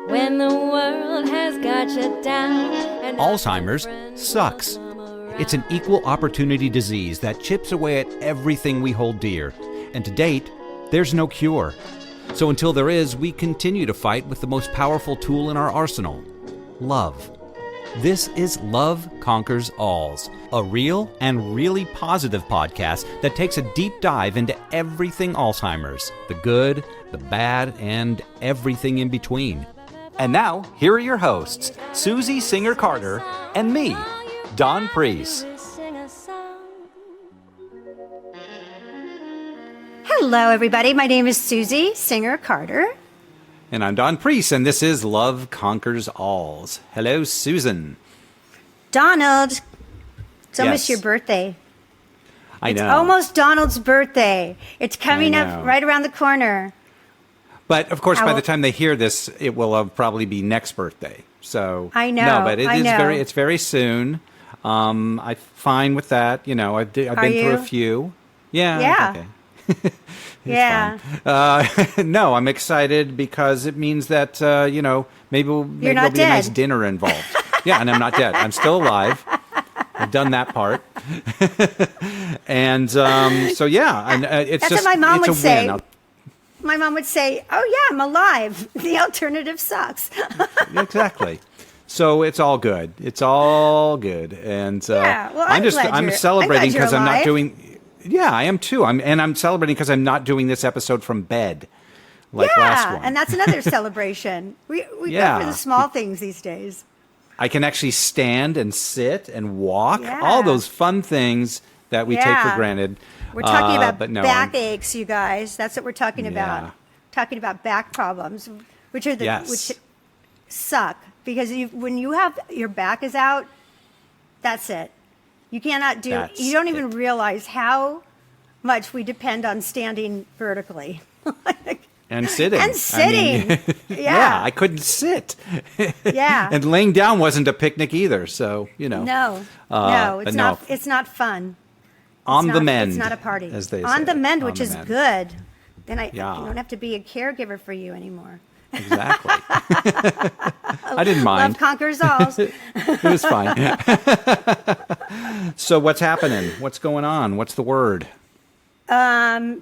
When the world has got you down. And Alzheimer's sucks. It's an equal opportunity disease that chips away at everything we hold dear. And to date, there's no cure. So until there is, we continue to fight with the most powerful tool in our arsenal, love. This is Love Conquers Alls, a real and really positive podcast that takes a deep dive into everything Alzheimer's, the good, the bad, and everything in between. And now, here are your hosts, Suzy Singer-Carter and me, Don Priest. Hello, everybody. My name is Suzy Singer-Carter. And I'm Don Priest, and this is Love Conquers Alls. Hello, Susan. Donald, it's almost Yes. your birthday. I know. It's almost Donald's birthday. It's coming up right around the corner. But, of course, by the time they hear this, it will probably be next birthday. So I know. No, but it's very soon. I'm fine with that. You know, I've been through a few. Yeah. Okay. Yeah. No, I'm excited because it means that, maybe there'll be a nice dinner involved. Yeah, and I'm not dead. I'm still alive. I've done that part. And so, yeah. And it's That's just, what my mom it's would a say. win. My mom would say, "Oh, yeah, I'm alive. The alternative sucks." Exactly. So it's all good. It's all good. And well, I'm celebrating because I'm not alive. doing... Yeah, I am too. I'm celebrating because I'm not doing this episode from bed like last one. And that's another celebration. We go for the small things these days. I can actually stand and sit and walk, all those fun things that we take for granted. We're talking about backaches, you guys. That's what we're talking about. Talking about back problems, which suck because when you have your back is out, that's it. You cannot do. You don't even realize how much we depend on standing vertically. And sitting. Yeah. I couldn't sit. Yeah. And laying down wasn't a picnic either. So, No, it's not. It's not fun. On the mend. It's not a party. As they say. On the mend, which is good. Then I don't have to be a caregiver for you anymore. Exactly. I didn't mind. Love conquers all. It was fine. So what's happening? What's going on? What's the word? So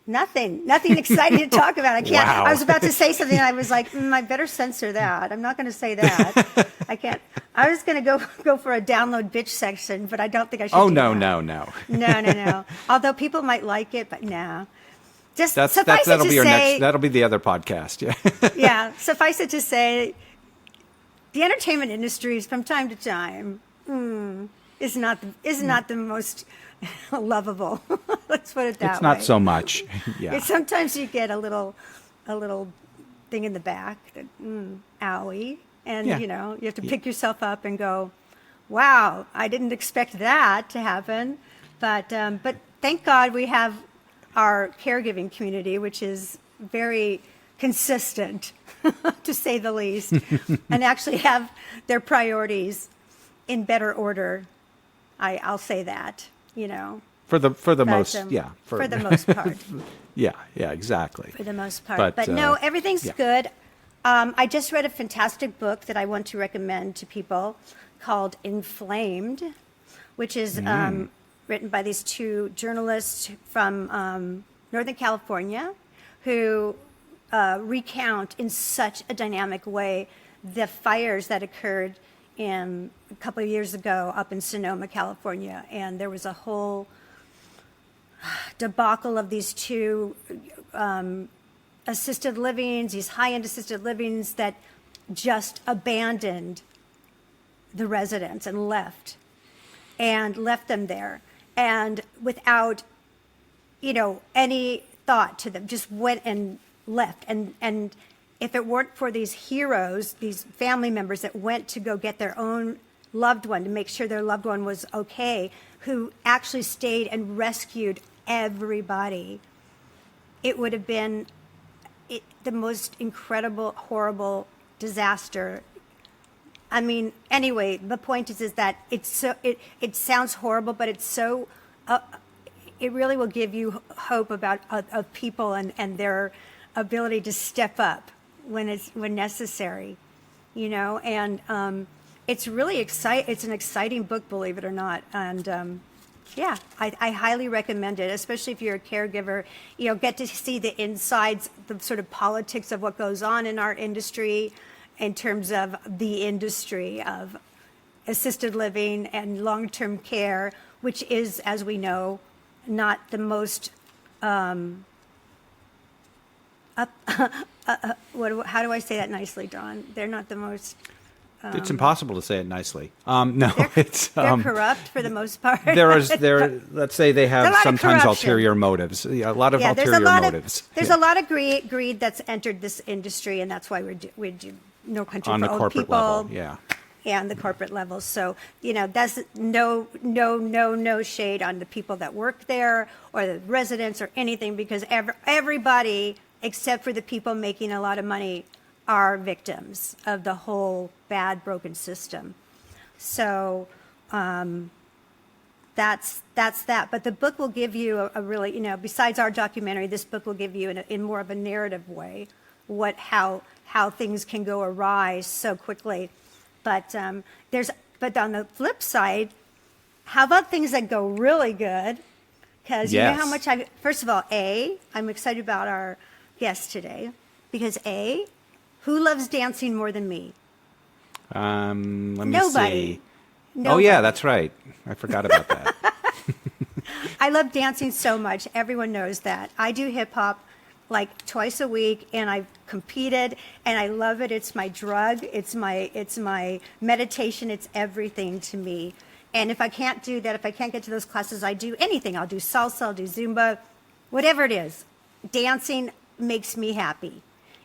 nothing exciting to talk about. I can't. Wow. I was about to say something and I was like, I better censor that. I'm not going to say that. I can't. I was going to go for a download bitch section, but I don't think I should. No. No. Although people might like it, but no. Just That'll be the other podcast. Yeah. Yeah. Suffice it to say, the entertainment industry from time to time is not the most lovable. Let's put it that way. It's not so much. Yeah. Sometimes you get a little thing in the back that owie, and you have to pick yourself up and go, wow, I didn't expect that to happen, but thank God we have our caregiving community, which is very consistent, to say the least, and actually have their priorities in better order. I'll say that, For the most part. Yeah, exactly. For the most part. But no, everything's good. I just read a fantastic book that I want to recommend to people called Inflamed, which is written by these two journalists from Northern California who recount in such a dynamic way the fires that occurred a couple of years ago up in Sonoma, California. And there was a whole debacle of these two assisted livings, these high-end assisted livings that just abandoned the residents and left them there. And without, any thought to them, just went and left. And if it weren't for these heroes, these family members that went to go get their own loved one to make sure their loved one was okay, who actually stayed and rescued everybody, it would have been the most incredible, horrible disaster. I mean, anyway, the point is that it's so, it sounds horrible, but it's so, it really will give you hope about of people and their ability to step up when necessary, and it's really it's an exciting book, believe it or not, and yeah, I highly recommend it, especially if you're a caregiver. Get to see the insides, the sort of politics of what goes on in our industry, in terms of the industry of assisted living and long-term care, which is, as we know, not the most how do I say that nicely, Dawn? They're not the most. It's impossible to say it nicely. No, they're corrupt for the most part. Let's say they have sometimes ulterior motives. Yeah, a lot of ulterior motives. There's a lot of greed that's entered this industry, and that's why we do No Country on for the Old corporate People. level. Yeah. And the corporate level. So, that's no shade on the people that work there or the residents or anything, because everybody, except for the people making a lot of money, are victims of the whole bad, broken system. So that's that. But the book will give you a really, besides our documentary, this book will give you in more of a narrative way how things can go awry so quickly. But but on the flip side, how about things that go really good? Because you know how much first of all, I'm excited about our guest today, because who loves dancing more than me? Let me Nobody. see. Oh yeah, that's right. I forgot about that. I love dancing so much. Everyone knows that. I do hip hop like twice a week, and I've competed, and I love it. It's my drug. It's my meditation. It's everything to me. And if I can't do that, if I can't get to those classes, I do anything. I'll do salsa, I'll do Zumba, whatever it is. Dancing makes me happy.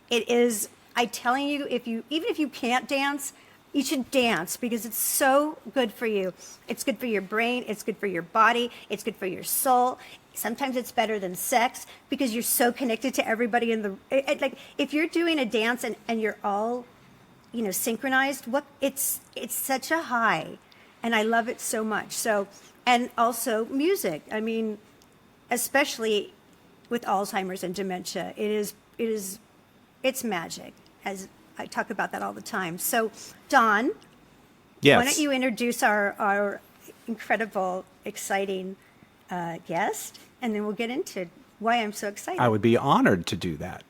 It is. I'm telling you, even if you can't dance, you should dance, because it's so good for you. It's good for your brain. It's good for your body. It's good for your soul. Sometimes it's better than sex, because you're so connected to everybody in the like. If you're doing a dance and you're all, synchronized, it's such a high, and I love it so much. So, and also music. I mean, especially with Alzheimer's and dementia, it's magic, as I talk about that all the time. So, Don, yes. Why don't you introduce our incredible, exciting guest, and then we'll get into why I'm so excited. I would be honored to do that.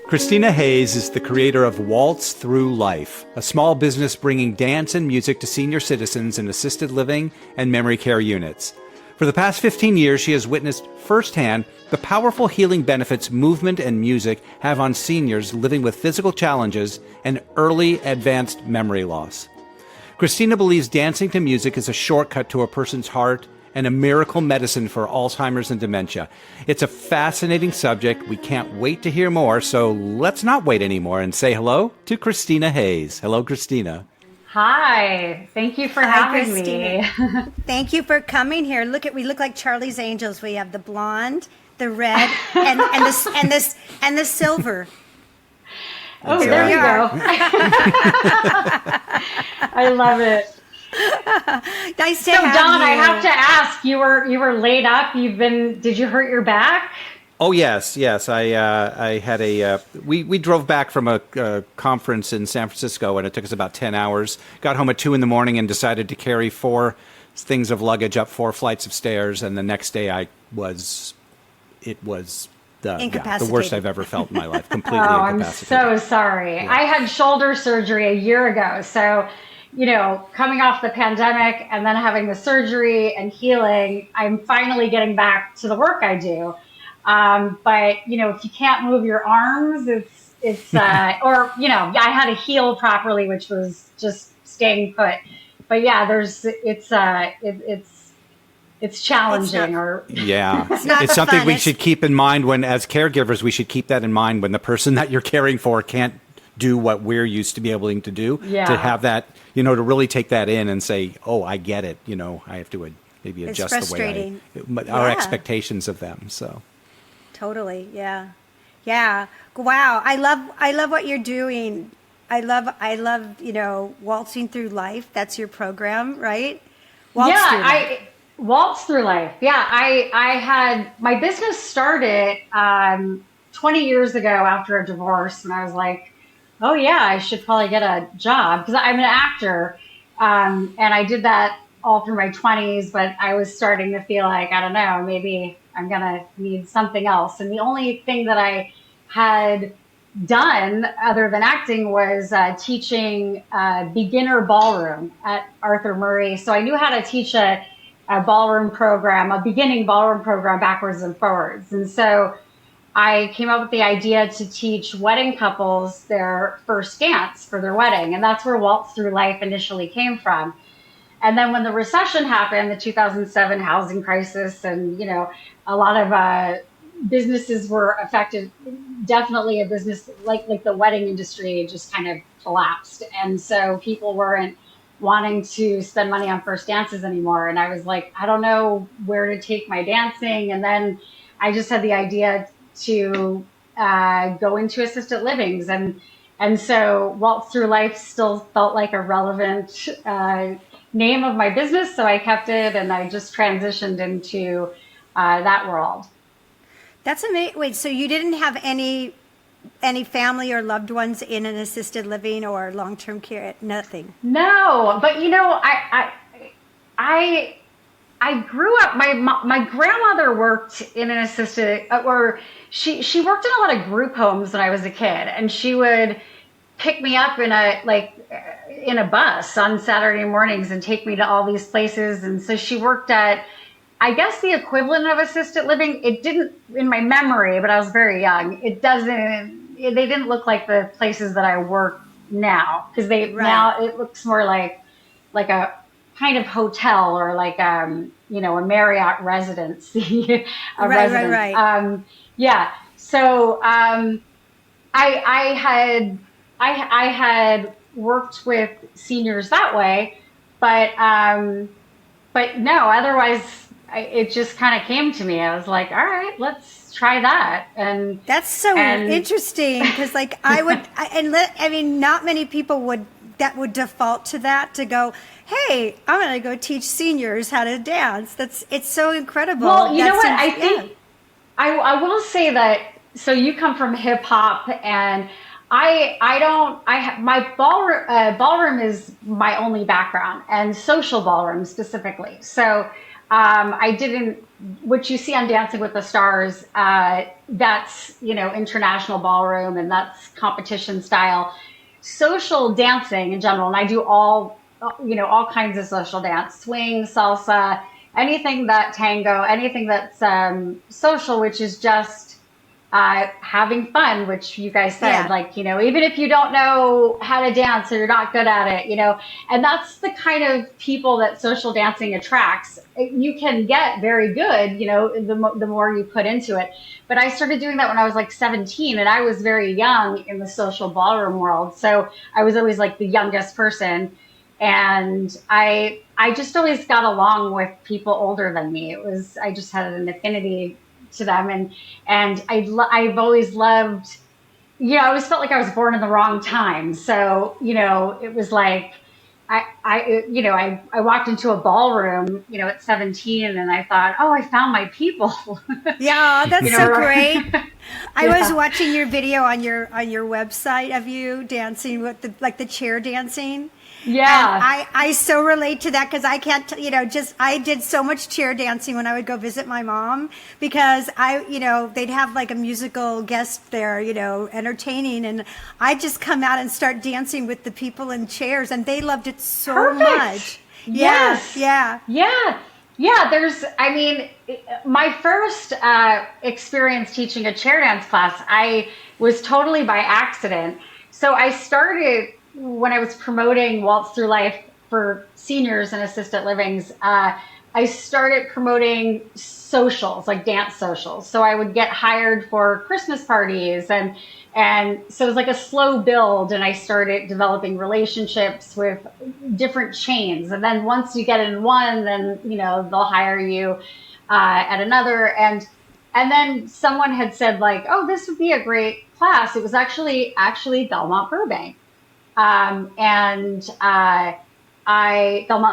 Kristina HAYES is the creator of Waltz Through Life, a small business bringing dance and music to senior citizens in assisted living and memory care units. For the past 15 years, she has witnessed firsthand the powerful healing benefits movement and music have on seniors living with physical challenges and early advanced memory loss. Kristina believes dancing to music is a shortcut to a person's heart and a miracle medicine for Alzheimer's and dementia. It's a fascinating subject. We can't wait to hear more, so let's not wait anymore and say hello to Kristina HAYES. Hello, Kristina. Hi, thank you for having me. Thank you for coming here. We look like Charlie's Angels. We have the blonde, the red, and the silver. Oh, there you go. I love it. Nice to have you. So, Don, I have to ask, you were laid up. Did you hurt your back? Oh yes. I had we drove back from a conference in San Francisco, and it took us about 10 hours. Got home at 2 a.m. and decided to carry 4 things of luggage up 4 flights of stairs. And the next day, it was the worst I've ever felt in my life. Completely incapacitated. I'm so sorry. Yeah. I had shoulder surgery a year ago, so. Coming off the pandemic and then having the surgery and healing, I'm finally getting back to the work I do. But if you can't move your arms, it's or I had to heal properly, which was just staying put. But yeah, it's challenging. It's something we should keep in mind when, as caregivers, we should keep that in mind when the person that you're caring for can't do what we're used to be able to do. Yeah. To have that, to really take that in and say, oh, I get it. I have to maybe adjust the way our expectations of them. So. Totally. Yeah. Wow. I love what you're doing. I love, waltzing through life. That's your program, right? Waltz through life. Yeah, I had my business started 20 years ago after a divorce, and I was like, oh yeah, I should probably get a job because I'm an actor, and I did that all through my 20s. But I was starting to feel like I don't know, maybe I'm gonna need something else. And the only thing that I had done other than acting was teaching beginner ballroom at Arthur Murray. So I knew how to teach a ballroom program, a beginning ballroom program backwards and forwards. And so I came up with the idea to teach wedding couples their first dance for their wedding. And that's where Waltz Through Life initially came from. And then when the recession happened, the 2007 housing crisis, and, a lot of businesses were affected. Definitely a business like the wedding industry just kind of collapsed. And so people weren't wanting to spend money on first dances anymore. And I was like, I don't know where to take my dancing. And then I just had the idea to go into assisted livings. And so Waltz Through Life still felt like a relevant name of my business. So I kept it, and I just transitioned into that world. That's amazing. Wait, so you didn't have any family or loved ones in an assisted living or long-term care? Nothing. No, but I grew up. My grandmother worked in an assisted, or she worked in a lot of group homes when I was a kid, and she would pick me up in a bus on Saturday mornings and take me to all these places. And so she worked at, I guess, the equivalent of assisted living. It didn't, in my memory, but I was very young. They didn't look like the places that I work now, because now it looks more like a kind of hotel, or like a Marriott residency. Right. Yeah. So I had worked with seniors that way, but no, otherwise it just kind of came to me. I was like, all right, let's try that. And that's so interesting, because not many people would default to that, to go, hey, I'm going to go teach seniors how to dance. It's so incredible. Well, you know what? I think I will say that. So you come from hip hop, and my ballroom is my only background, and social ballroom specifically. So I didn't, what you see on Dancing with the Stars, that's, international ballroom, and that's competition style. Social dancing in general, and I do all kinds of social dance, swing, salsa, anything that tango, anything that's social, which is just having fun, which you guys said, even if you don't know how to dance or you're not good at it, and that's the kind of people that social dancing attracts. You can get very good, the more you put into it. But I started doing that when I was like 17, and I was very young in the social ballroom world. So I was always like the youngest person. And I just always got along with people older than me. I just had an affinity to them, and I've always loved, I always felt like I was born in the wrong time. So, it was like, I walked into a ballroom, at 17, and I thought, oh, I found my people. Yeah, that's so great. I was watching your video on your website of you dancing with the chair dancing. Yeah. And I so relate to that, because I can't, I did so much chair dancing when I would go visit my mom, because they'd have like a musical guest there, entertaining, and I'd just come out and start dancing with the people in chairs, and they loved it so much. Yes. Yeah. My first experience teaching a chair dance class, I was totally by accident. So I started, when I was promoting Waltz Through Life for seniors and assisted livings, I started promoting socials, like dance socials. So I would get hired for Christmas parties, and so it was like a slow build, and I started developing relationships with different chains. And then once you get in one, then, they'll hire you at another. And then someone had said, like, oh, this would be a great class. It was actually Belmont Burbank. Belmont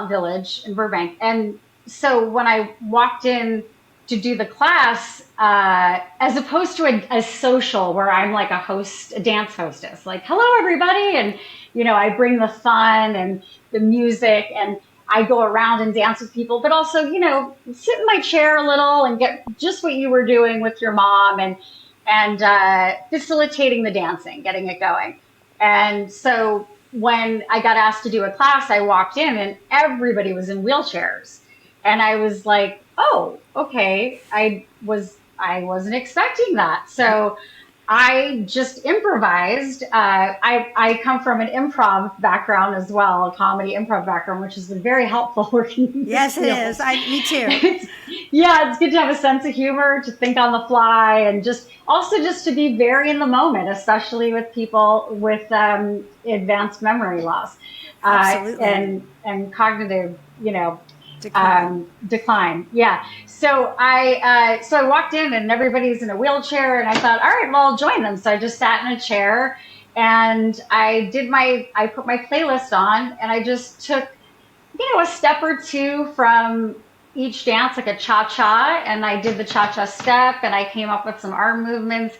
Village in Burbank. And so when I walked in to do the class, as opposed to a social where I'm like a dance hostess, like, hello, everybody. And, I bring the fun and the music, and I go around and dance with people, but also, sit in my chair a little and get just what you were doing with your mom, and facilitating the dancing, getting it going. And so when I got asked to do a class, I walked in and everybody was in wheelchairs. And I was like, oh, okay. I wasn't expecting that. So I just improvised. I come from an improv background as well, a comedy improv background, which has been very helpful working in this Yes, it field. is. Me too. It's good to have a sense of humor, to think on the fly, and just to be very in the moment, especially with people with advanced memory loss, Absolutely. and cognitive, Decline. decline. Yeah. So I walked in and everybody's in a wheelchair, and I thought, all right, well, I'll join them. So I just sat in a chair and I put my playlist on, and I just took, a step or two from each dance, like a cha-cha, and I did the cha-cha step, and I came up with some arm movements.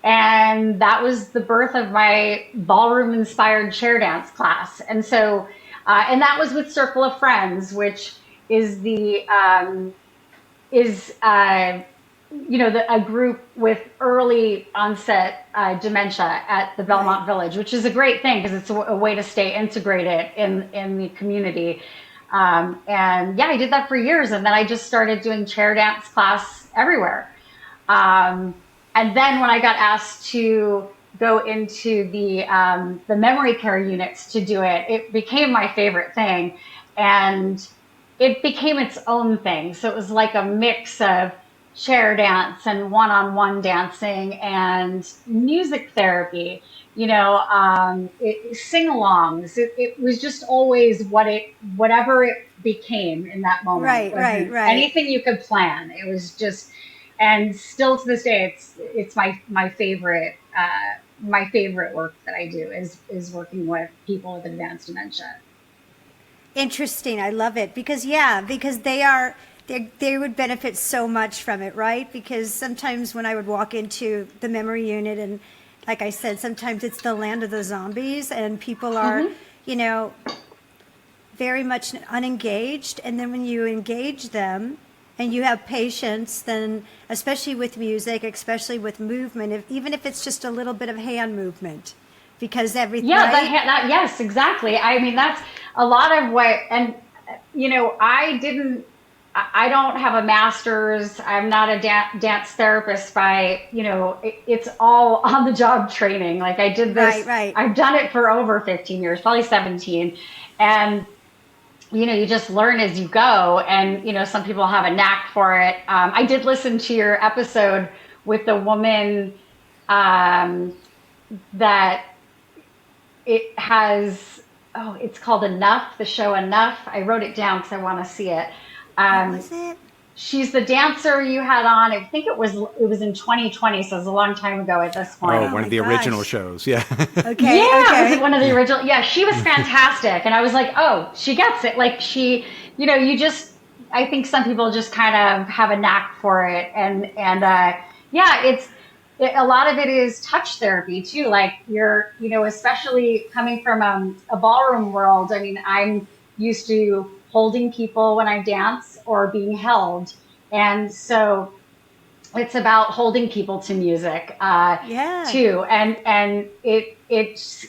And that was the birth of my ballroom inspired chair dance class. And so, and that was with Circle of Friends, which is a group with early onset dementia at the Belmont Right. Village, which is a great thing because it's a way to stay integrated in the community. And yeah, I did that for years, and then I just started doing chair dance class everywhere. And then when I got asked to go into the memory care units to do it, it became my favorite thing, and it became its own thing. So it was like a mix of chair dance and one-on-one dancing and music therapy, sing-alongs. It was just always whatever it became in that moment. Right, It wasn't right. anything you could plan. It was just, and still to this day, it's my favorite. My favorite work that I do is working with people with advanced dementia. Interesting. I love it because they would benefit so much from it, right? Because sometimes when I would walk into the memory unit, and like I said, sometimes it's the land of the zombies and people are, you know, very much unengaged. And then when you engage them and you have patience, then especially with music, especially with movement, even if it's just a little bit of hand movement, because everything, Yeah, right? yes, exactly. I mean, that's a lot of what, and I don't have a master's. I'm not a dance therapist by, it's all on the job training. Like I did this, Right. I've done it for over 15 years, probably 17. And, you just learn as you go. And, some people have a knack for it. I did listen to your episode with the woman that it has, it's called Enough, the show Enough. I wrote it down because I want to see it. What was it? She's the dancer you had on. I think it was in 2020, so it was a long time ago at this point. Oh, one of the original shows. Yeah. Okay. Yeah, Okay. was it one of the original? Yeah, she was fantastic. And I was like, oh, she gets it. Like I think some people just kind of have a knack for it. And yeah, a lot of it is touch therapy too. Like especially coming from a ballroom world. I mean, I'm used to holding people when I dance or being held. And so it's about holding people to music too. And it's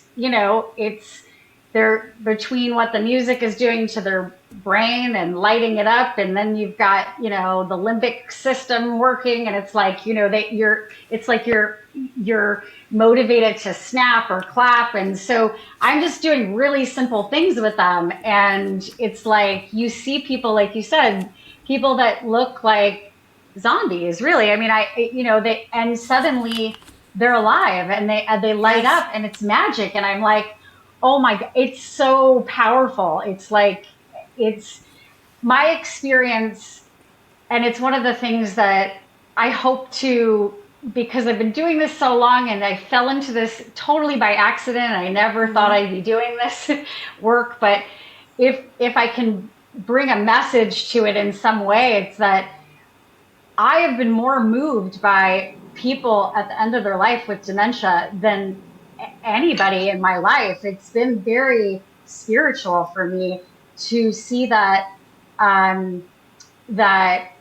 they're between what the music is doing to their brain and lighting it up, and then you've got the limbic system working, and it's like you're motivated to snap or clap. And so I'm just doing really simple things with them, and it's like you see people, like you said, people that look like zombies, really. I mean, and suddenly they're alive and they light up, and it's magic. And I'm like, oh my God, it's so powerful. It's like, it's my experience. And it's one of the things that I hope to, because I've been doing this so long, and I fell into this totally by accident. I never thought I'd be doing this work, but if I can bring a message to it in some way, it's that I have been more moved by people at the end of their life with dementia than anybody in my life. It's been very spiritual for me to see that that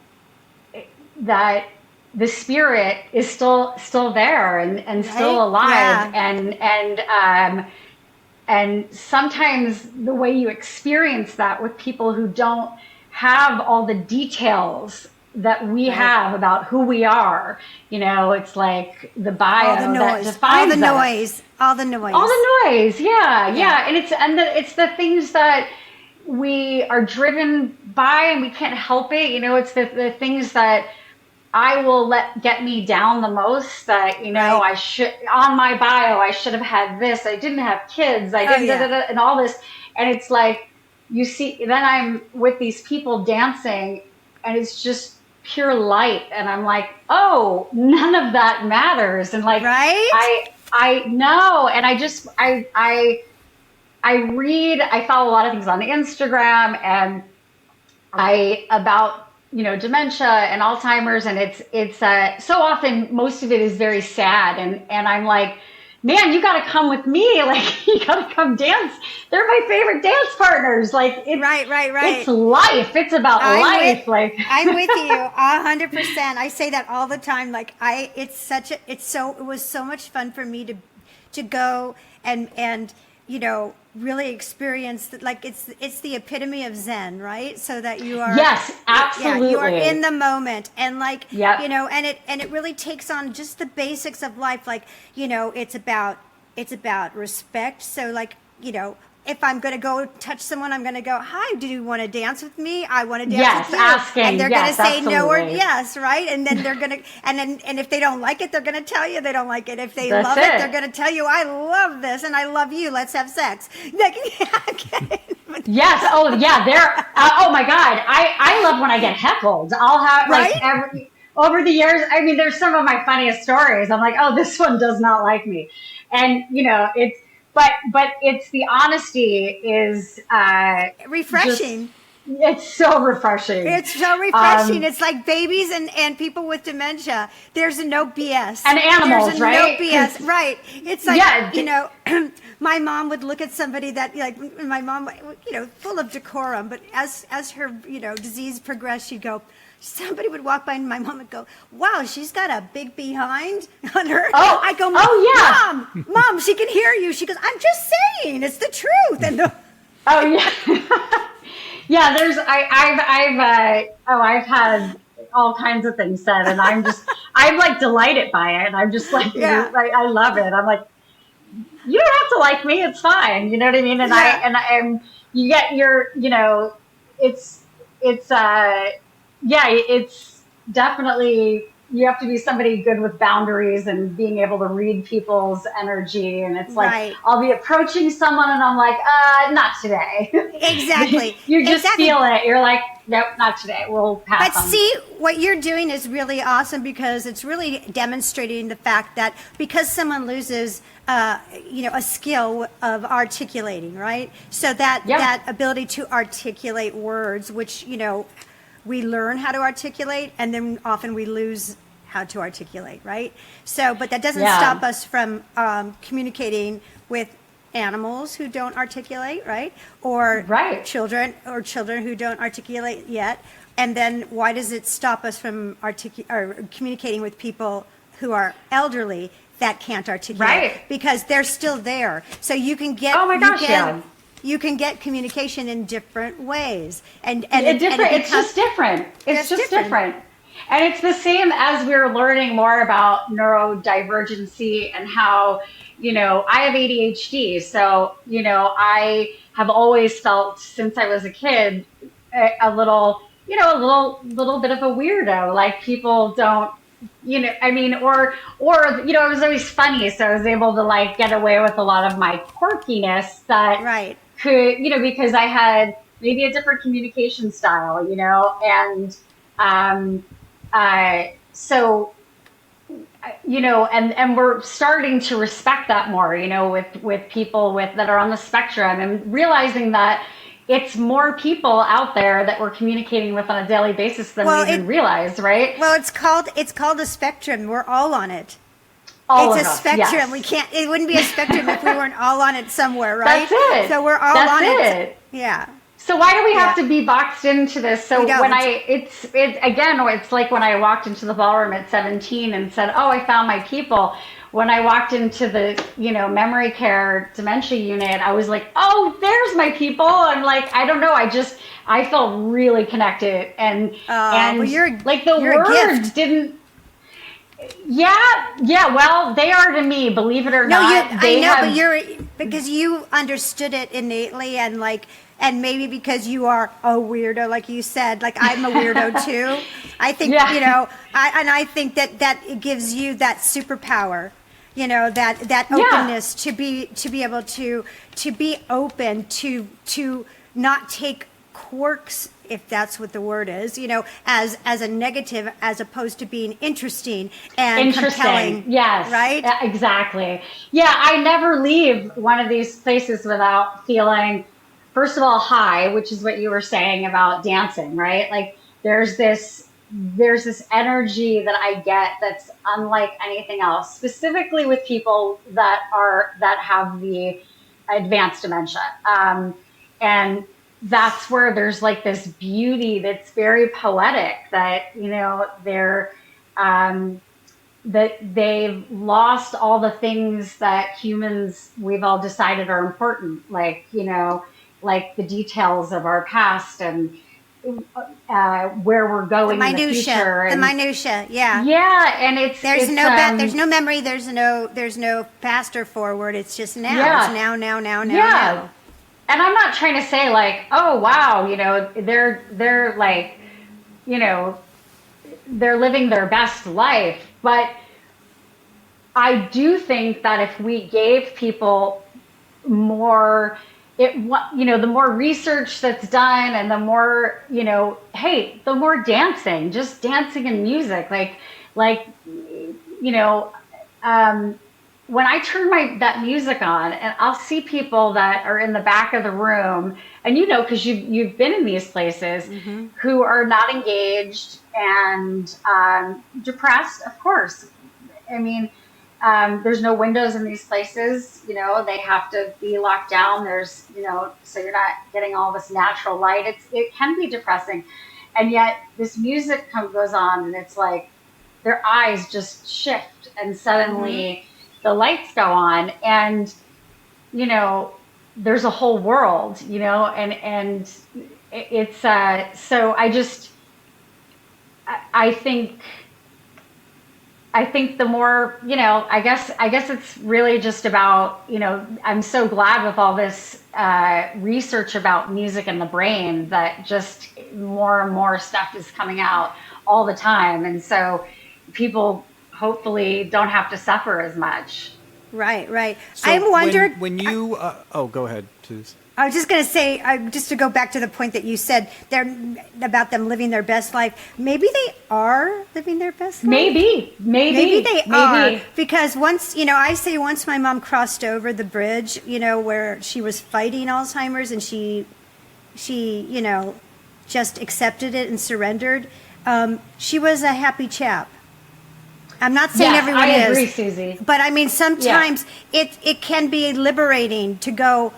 that the spirit is still there and still alive, and sometimes the way you experience that with people who don't have all the details that we have about who we are, it's like the bio all the noise, that defines all the us. noise, all the noise, all the noise. Yeah. And it's the things that we are driven by and we can't help it. It's the things that I will get me down the most, that, I should, on my bio, I should have had this. I didn't have kids. I didn't, and all this. And it's like, you see, then I'm with these people dancing and it's just pure light. And I'm like, oh, none of that matters. And like, I know. And I follow a lot of things on Instagram and about dementia and Alzheimer's, and it's so often most of it is very sad, and I'm like, man, you got to come with me, like you got to come dance. They're my favorite dance partners. Like it's, right. It's life. It's about life. I'm with you 100%. I say that all the time. Like it was so much fun for me to go and really experience that. Like it's the epitome of Zen, right? So that you are, yes, absolutely, you are in the moment, and like, and it really takes on just the basics of life. Like, it's about respect. So like, if I'm going to go touch someone, I'm going to go, hi, do you want to dance with me? I want to dance with you. Asking, and they're going to say absolutely. no or yes, right? And then they're going to, and if they don't like it, they're going to tell you they don't like it. If they love it, they're going to tell you, I love this and I love you. Let's have sex. Yes. Oh, yeah. Oh my God. I love when I get heckled. I'll have over the years. I mean, there's some of my funniest stories. I'm like, oh, this one does not like me. And it's, but it's the honesty is refreshing. It's so refreshing. It's so refreshing. It's like babies and people with dementia. There's no BS. And animals, There's right? No BS, right? It's like, my mom would look at somebody that, like, my mom, full of decorum, but as her, disease progressed, she'd go, somebody would walk by and my mom would go, wow, she's got a big behind on her. Oh, I go, Mom, she can hear you. She goes, I'm just saying, it's the truth. And oh yeah. Yeah, I've had all kinds of things said, and I'm like delighted by it. And I'm just like, I love it. I'm like, you don't have to like me. It's fine. You know what I mean? And you get your, it's definitely, you have to be somebody good with boundaries and being able to read people's energy. And it's like, I'll be approaching someone and I'm like, not today. Exactly. You just feel it. You're like, nope, not today. We'll pass But see, what you're doing is really awesome because it's really demonstrating the fact that because someone loses, a skill of articulating, right? So that ability to articulate words, which, we learn how to articulate, and then often we lose how to articulate, right? So, but that doesn't stop us from communicating with animals who don't articulate, right? Or children who don't articulate yet. And then why does it stop us from communicating with people who are elderly that can't articulate? Right. Because they're still there. So you can get you can get communication in different ways, and it's just different. It's just different. And it's the same as we're learning more about neurodivergency and how, I have ADHD. So, I have always felt since I was a kid, a little bit of a weirdo. Like people don't, or, it was always funny. So I was able to like get away with a lot of my quirkiness that could, because I had maybe a different communication style, and, so, and we're starting to respect that more, with people that are on the spectrum, and realizing that, it's more people out there that we're communicating with on a daily basis than we even realize, right? Well, it's called a spectrum. We're all on it. It's a spectrum. Yes. It wouldn't be a spectrum if we weren't all on it somewhere, right? That's it. So we're all on it. Yeah. So why do we have to be boxed into this? So when it's like when I walked into the ballroom at 17 and said, "Oh, I found my people." When I walked into the, memory care dementia unit, I was like, "Oh, there's my people." And like, I don't know, I felt really connected, and well, like the words didn't. Yeah. Well, they are to me, believe it or not. But because you understood it innately, and maybe because you are a weirdo, like you said, like I'm a weirdo too. I think I think that it gives you that superpower. That openness to be able to be open to not take quirks, if that's what the word is, as a negative, as opposed to being interesting and compelling. Yes. Right? Exactly. Yeah. I never leave one of these places without feeling, first of all, high, which is what you were saying about dancing, right? Like there's this energy that I get that's unlike anything else, specifically with people that have the advanced dementia. And that's where there's like this beauty that's very poetic, that, that they've lost all the things that humans, we've all decided are important, like the details of our past and where we're going in the future. The minutia, yeah. Yeah, and there's no memory, there's no past or forward. It's just now. Yeah. It's now. Yeah. And I'm not trying to say like, oh wow, they're like, they're living their best life, but I do think that if we gave people more, the more research that's done, and the more, the more dancing, just dancing and music, when I turn that music on, and I'll see people that are in the back of the room, and because you've been in these places, mm-hmm. who are not engaged and depressed, of course. I mean, there's no windows in these places, they have to be locked down. There's, so you're not getting all this natural light. It can be depressing. And yet this music goes on, and it's like their eyes just shift, and suddenly mm-hmm. the lights go on, and, there's a whole world, and it's, so I think the more, I guess it's really just about, I'm so glad with all this research about music and the brain that just more and more stuff is coming out all the time. And so people hopefully don't have to suffer as much. Right. So I wondered when you, go ahead, Suzy. I was just going to say, just to go back to the point that you said about them living their best life. Maybe they are living their best life. Maybe they are. Because once my mom crossed over the bridge, where she was fighting Alzheimer's, and she just accepted it and surrendered. She was a happy chap. I'm not saying everyone is. I agree, Suzy. But I mean, sometimes it can be liberating to go,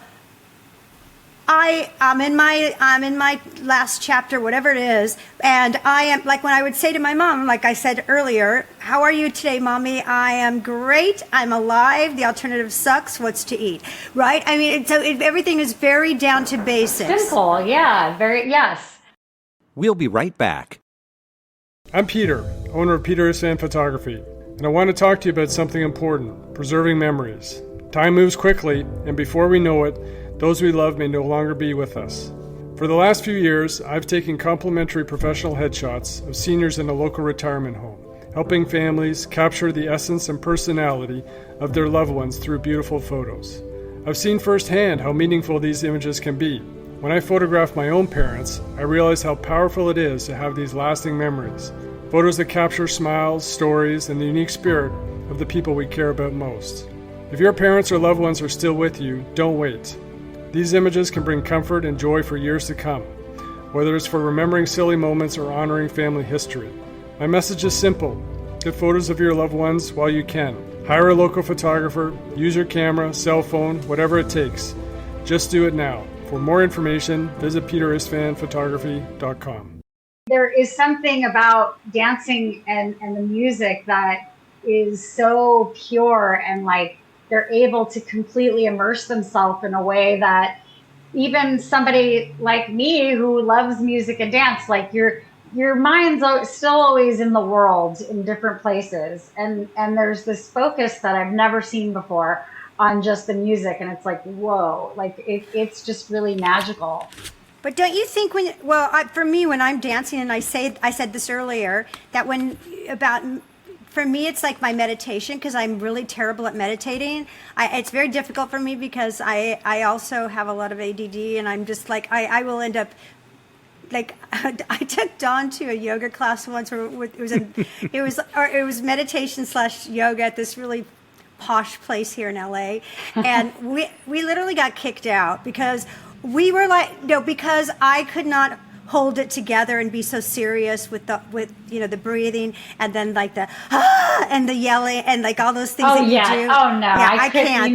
I'm in my last chapter, whatever it is, and I am, like when I would say to my mom, like I said earlier, "How are you today, Mommy?" "I am great. I'm alive. The alternative sucks. What's to eat?" Right? I mean, everything is very down to basics. Simple, yeah, yes. We'll be right back. I'm Peter, owner of Peter's Fan Photography, and I want to talk to you about something important: preserving memories. Time moves quickly, and before we know it, those we love may no longer be with us. For the last few years, I've taken complimentary professional headshots of seniors in a local retirement home, helping families capture the essence and personality of their loved ones through beautiful photos. I've seen firsthand how meaningful these images can be. When I photographed my own parents, I realized how powerful it is to have these lasting memories, photos that capture smiles, stories, and the unique spirit of the people we care about most. If your parents or loved ones are still with you, don't wait. These images can bring comfort and joy for years to come, whether it's for remembering silly moments or honoring family history. My message is simple. Get photos of your loved ones while you can. Hire a local photographer, use your camera, cell phone, whatever it takes. Just do it now. For more information, visit peterisfanphotography.com. There is something about dancing and the music that is so pure, and like they're able to completely immerse themselves in a way that even somebody like me who loves music and dance, like your mind's still always in the world in different places. And there's this focus that I've never seen before on just the music. And it's like, whoa, like it's just really magical. But don't you think for me, when I'm dancing, and I said this earlier, that for me, it's like my meditation, because I'm really terrible at meditating. It's very difficult for me because I also have a lot of ADD, and I'm just like, I will end up, like, I took Dawn to a yoga class once where it was meditation / yoga at this really posh place here in LA. And we literally got kicked out because we were like, no, because I could not hold it together and be so serious with the breathing, and then like the and the yelling and like all those things that you do. Oh no, yeah, I can't.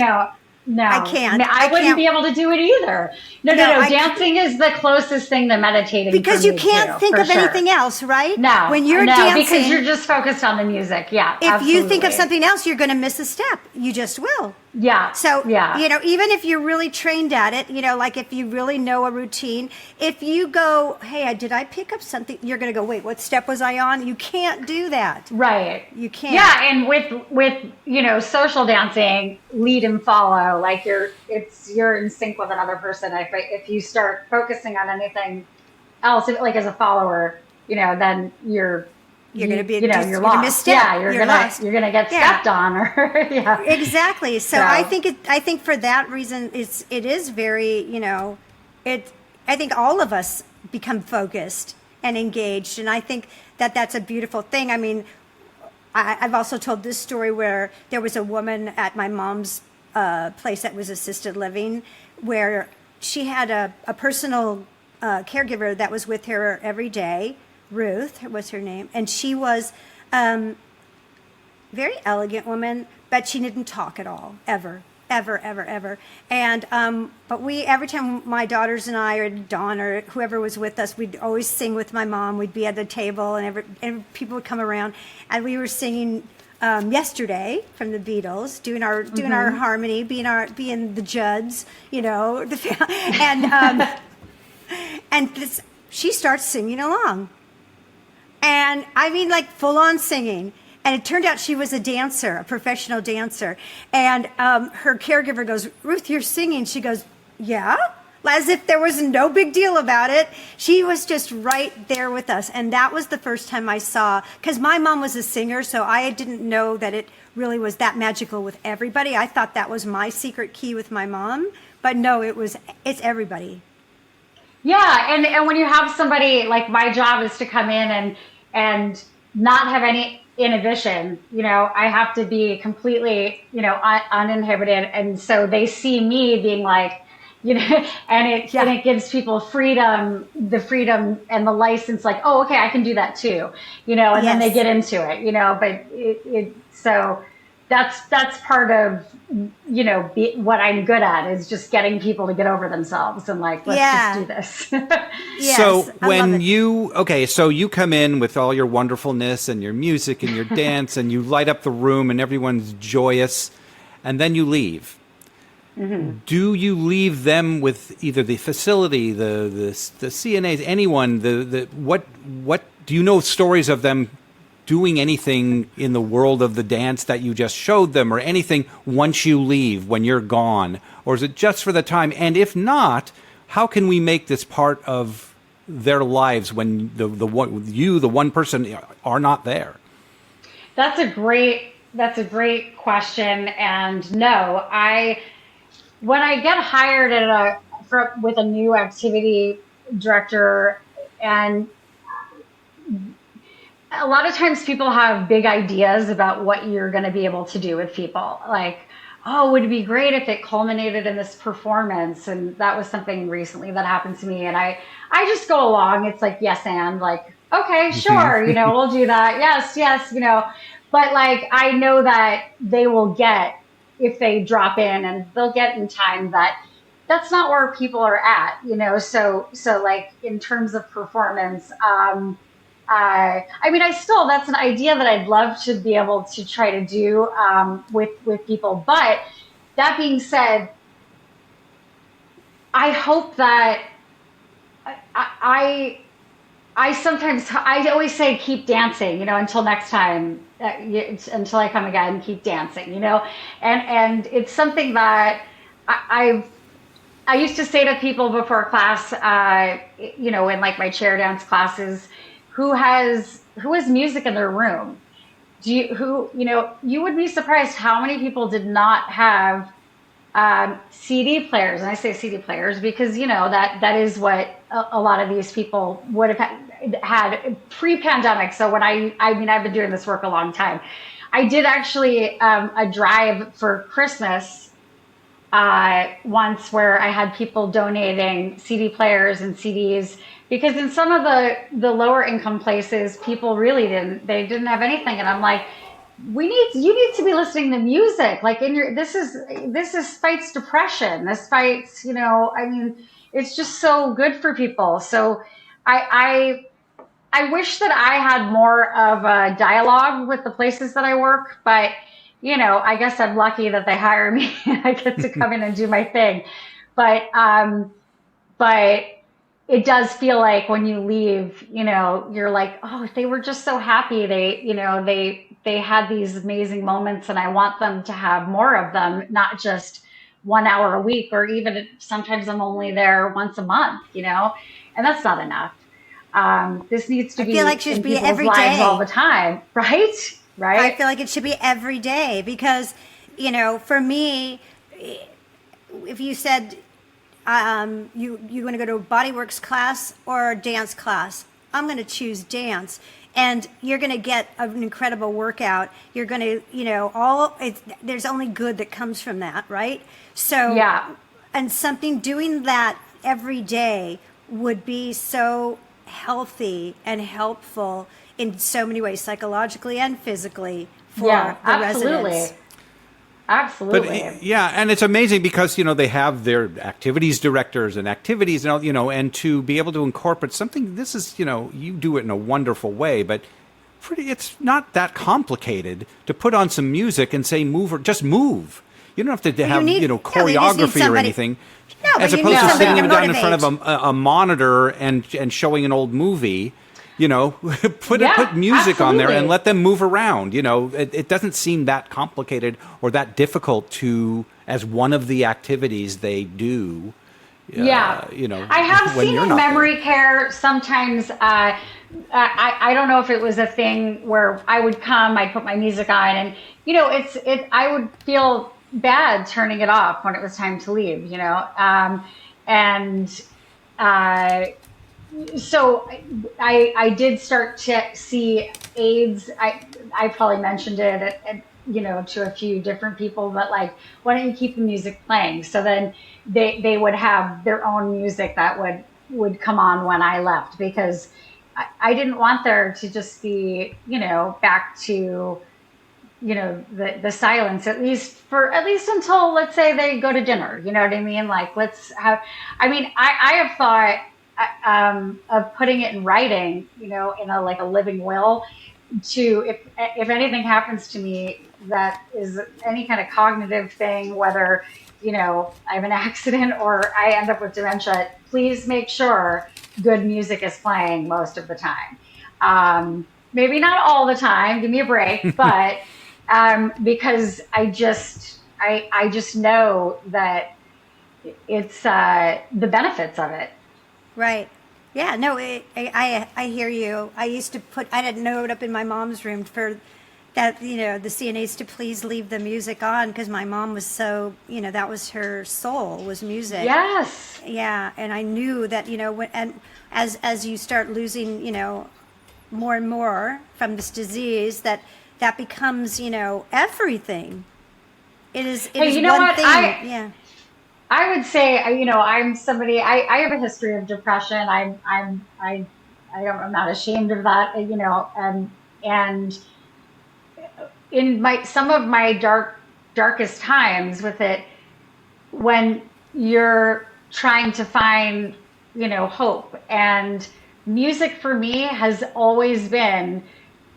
No, I can't. I wouldn't be able to do it either. No. Dancing is the closest thing to meditating. Because you can't think of anything else, right? No. When you're dancing, because you're just focused on the music. Yeah. If you think of something else, you're going to miss a step. You just will. Yeah. So, even if you're really trained at it, like if you really know a routine, if you go, hey, did I pick up something? You're going to go, wait, what step was I on? You can't do that. Right. You can't. Yeah. And with social dancing, lead and follow, like you're in sync with another person. If you start focusing on anything else, like as a follower, then you're going to be, you're lost. Misstep. Yeah, you're going to get stepped on, or yeah. Exactly. So I think for that reason, it is very, I think all of us become focused and engaged, and I think that's a beautiful thing. I mean, I've also told this story where there was a woman at my mom's place that was assisted living, where she had a personal caregiver that was with her every day. Ruth was her name, and she was very elegant woman, but she didn't talk at all, ever. And but every time my daughters and I, or Dawn, or whoever was with us, we'd always sing with my mom. We'd be at the table, and people would come around, and we were singing Yesterday from the Beatles, doing our harmony, being the Judds, and she starts singing along. And I mean, like full on singing. And it turned out she was a dancer, a professional dancer. And her caregiver goes, Ruth, you're singing. She goes, yeah? As if there was no big deal about it. She was just right there with us. And that was the first time I saw, because my mom was a singer, so I didn't know that it really was that magical with everybody. I thought that was my secret key with my mom. But no, it's everybody. Yeah, and when you have somebody, like my job is to come in and not have any inhibition, I have to be completely, uninhibited. And so they see me being like, and it gives people the freedom and the license, like, oh, okay, I can do that too, and then they get into it, but so that's part of, what I'm good at is just getting people to get over themselves and like, let's just do this. Yes, so when you come in with all your wonderfulness and your music and your dance and you light up the room and everyone's joyous, and then you leave. Mm-hmm. Do you leave them with either the facility, the CNAs, anyone? What do you know stories of them doing anything in the world of the dance that you just showed them, or anything once you leave, when you're gone? Or is it just for the time? And if not, how can we make this part of their lives when the one person, are not there? That's a great question. And no, when I get hired with a new activity director, and a lot of times people have big ideas about what you're going to be able to do with people. Like, oh, would it be great if it culminated in this performance? And that was something recently that happened to me. And I just go along. It's like, yes, and like, okay, sure, we'll do that. Yes, yes, but like, I know that they will get, if they drop in, and they'll get in time, that that's not where people are at, so like in terms of performance, I mean, that's an idea that I'd love to be able to try to do with people. But that being said, I hope that I always say keep dancing, until next time, until I come again, keep dancing, and it's something that I used to say to people before class, in like my chair dance classes, who has music in their room? You would be surprised how many people did not have CD players. And I say CD players because, that is what a lot of these people would have had pre-pandemic. So when I've been doing this work a long time. I did actually a drive for Christmas once where I had people donating CD players and CDs, because in some of the lower income places, people really didn't have anything. And I'm like, you need to be listening to music. Like this fights depression. This fights, it's just so good for people. So I wish that I had more of a dialogue with the places that I work, but I guess I'm lucky that they hire me and I get to come in and do my thing. But it does feel like when you leave, you're like, oh, they were just so happy. They had these amazing moments, and I want them to have more of them, not just 1 hour a week, or even sometimes I'm only there once a month, and that's not enough. This needs to be feel like it should in be people's every lives day. all the time, right? Right. I feel like it should be every day because, for me, if you said you want to go to a bodyworks class or a dance class, I'm going to choose dance. And you're going to get an incredible workout. You're going to, there's only good that comes from that, right? So, yeah. And doing that every day would be so healthy and helpful in so many ways, psychologically and physically, for the residents. Absolutely. But yeah, and it's amazing because they have their activities directors and activities, and to be able to incorporate something. This is you do it in a wonderful way, but it's not that complicated to put on some music and say move, or just move. You don't have to have choreography or anything. No, as opposed to sitting down in front of a monitor and showing an old movie. Put music on there and let them move around. It doesn't seem that complicated or that difficult as one of the activities they do. I have seen in memory care sometimes. I don't know if it was a thing where I would come, I'd put my music on, and I would feel bad turning it off when it was time to leave. So I did start to see aides. I probably mentioned it to a few different people, but like, why don't you keep the music playing? So then they would have their own music that would come on when I left, because I didn't want there to just be, back to, the silence, at least until, let's say, they go to dinner, you know what I mean? Like, I have thought, of putting it in writing, in a living will, to if anything happens to me that is any kind of cognitive thing, whether I have an accident or I end up with dementia, please make sure good music is playing most of the time. Maybe not all the time, give me a break, but because I just know that it's the benefits of it. Right. Yeah, no, I hear you. I used to I had a note up in my mom's room for that, the CNAs to please leave the music on, because my mom was so, that was her soul, was music. Yes. Yeah, and I knew that, and as you start losing, more and more from this disease, that becomes, everything. It is. It Hey, is you know one what? thing. Yeah. I would say, I'm somebody, I have a history of depression. I'm not ashamed of that, and in some of my darkest times with it, when you're trying to find, hope, and music for me has always been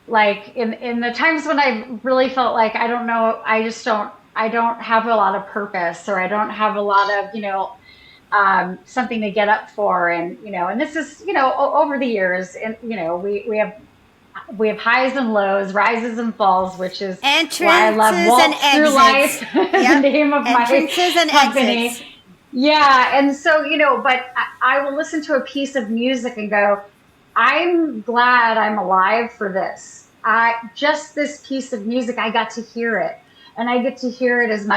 like in the times when I really felt like I don't know, I don't have a lot of purpose, or I don't have a lot of, something to get up for. And, and this is, over the years, and, we have highs and lows, rises and falls, which is why I love Entrances and Walks Through exits. Life, Yep. the name of Entrances my and company. exits. Yeah. And so, but I will listen to a piece of music and go, I'm glad I'm alive for this. Just this piece of music, I got to hear it. And I get to hear it as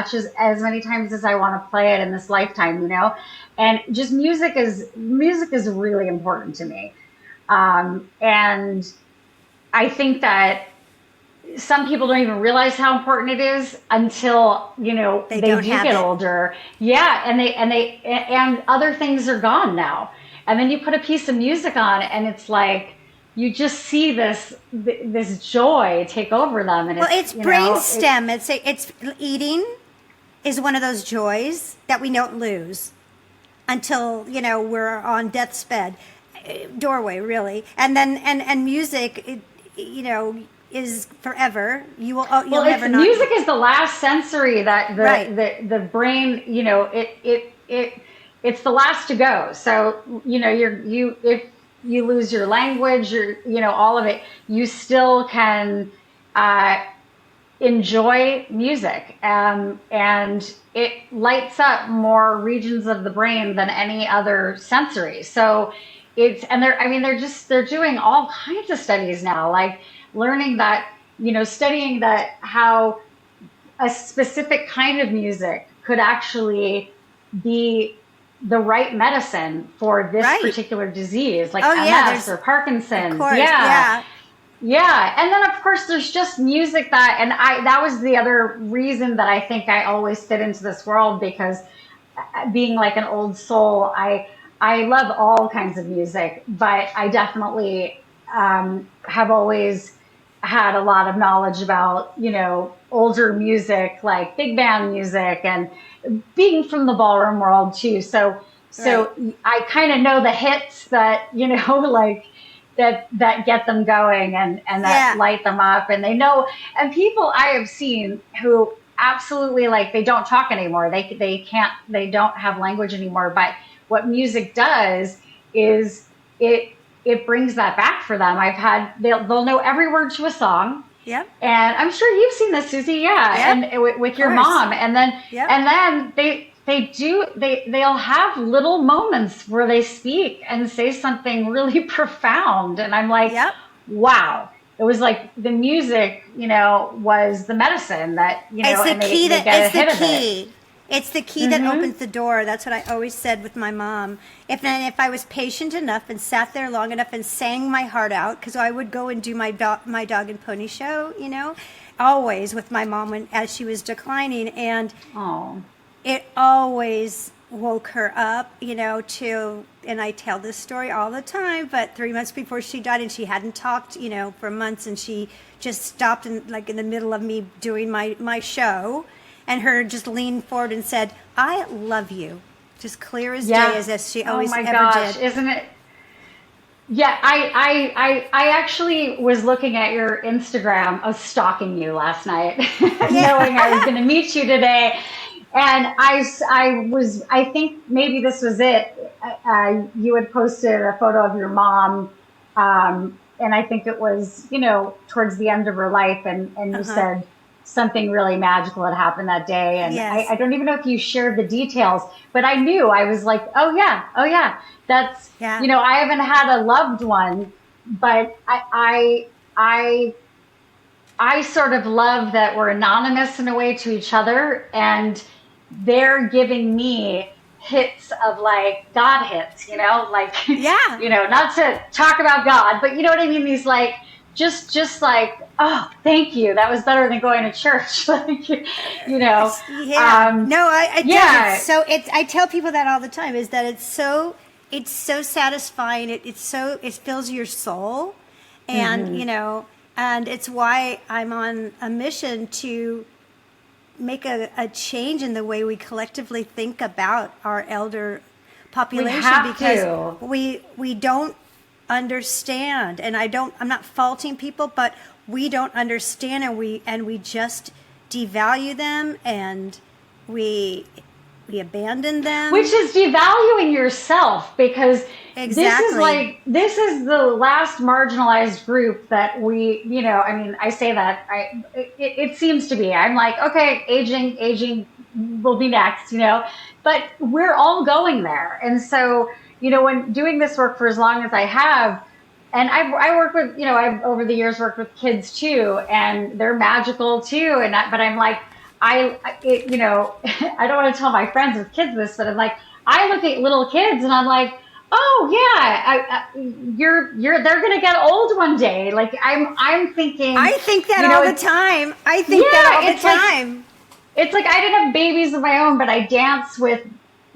many times as I want to play it in this lifetime, and just music is really important to me. And I think that some people don't even realize how important it is until, they do get older. Yeah. And other things are gone now. And then you put a piece of music on and it's like, you just see this joy take over them. And It's brainstem. It's eating is one of those joys that we don't lose until, we're on death's bed, doorway, really. And then, and music, is forever. You'll never not. Music is the last sensory that the brain, it's the last to go. So, if you lose your language, all of it, you still can enjoy music. And it lights up more regions of the brain than any other sensory. So they're doing all kinds of studies now, like learning that, studying that how a specific kind of music could actually be the right medicine for this particular disease, like MS or Parkinson's. Of course, yeah. And then of course there's just music that was the other reason that I think I always fit into this world, because being like an old soul, I love all kinds of music, but I definitely have always had a lot of knowledge about, older music, like big band music, and being from the ballroom world too. So I kind of know the hits that, like that get them going and that light them up. And they know, and people I have seen who absolutely, like, they don't talk anymore. They don't have language anymore. But what music does is it brings that back for them. They'll know every word to a song. Yep. And I'm sure you've seen this, Suzy. Yeah. Yep. And with your mom. And then, they'll have little moments where they speak and say something really profound. And I'm like, wow. It was like the music, was the medicine that, it's the key. It's the key that Mm-hmm. opens the door. That's what I always said with my mom. If I was patient enough and sat there long enough and sang my heart out, because I would go and do my dog and pony show, always with my mom as she was declining, and it always woke her up, and I tell this story all the time, but 3 months before she died, and she hadn't talked, for months, and she just stopped in the middle of me doing my show. And her just leaned forward and said, "I love you," just clear as day, as she always ever did. Isn't it? Yeah, I actually was looking at your Instagram. I was stalking you last night, knowing I was going to meet you today. And I think maybe this was it. You had posted a photo of your mom, and I think it was, towards the end of her life, and you said something really magical had happened that day. And I don't even know if you shared the details, but I knew. I was like, oh yeah, that's, I haven't had a loved one, but I sort of love that we're anonymous in a way to each other, and they're giving me hits of like God hits, not to talk about God, but you know what I mean? These like just like, oh, thank you. That was better than going to church. Like, Yeah. No, I do. yeah. I tell people that all the time, is that it's so satisfying. It fills your soul. And, and it's why I'm on a mission to make a change in the way we collectively think about our elder population, because we don't understand, and I'm not faulting people, but we don't understand, and we just devalue them, and we abandon them, which is devaluing yourself, because exactly. this is the last marginalized group that I say that it seems to be. I'm like, okay, aging will be next, but we're all going there. And so, when doing this work for as long as I have, and I work with, I've over the years worked with kids too, and they're magical too. But I'm like, I don't want to tell my friends with kids this, but I'm like, I look at little kids and I'm like, oh yeah, they're gonna get old one day. Like I'm thinking. I think that all the time. I think that all the time. It's like I didn't have babies of my own, but I dance with,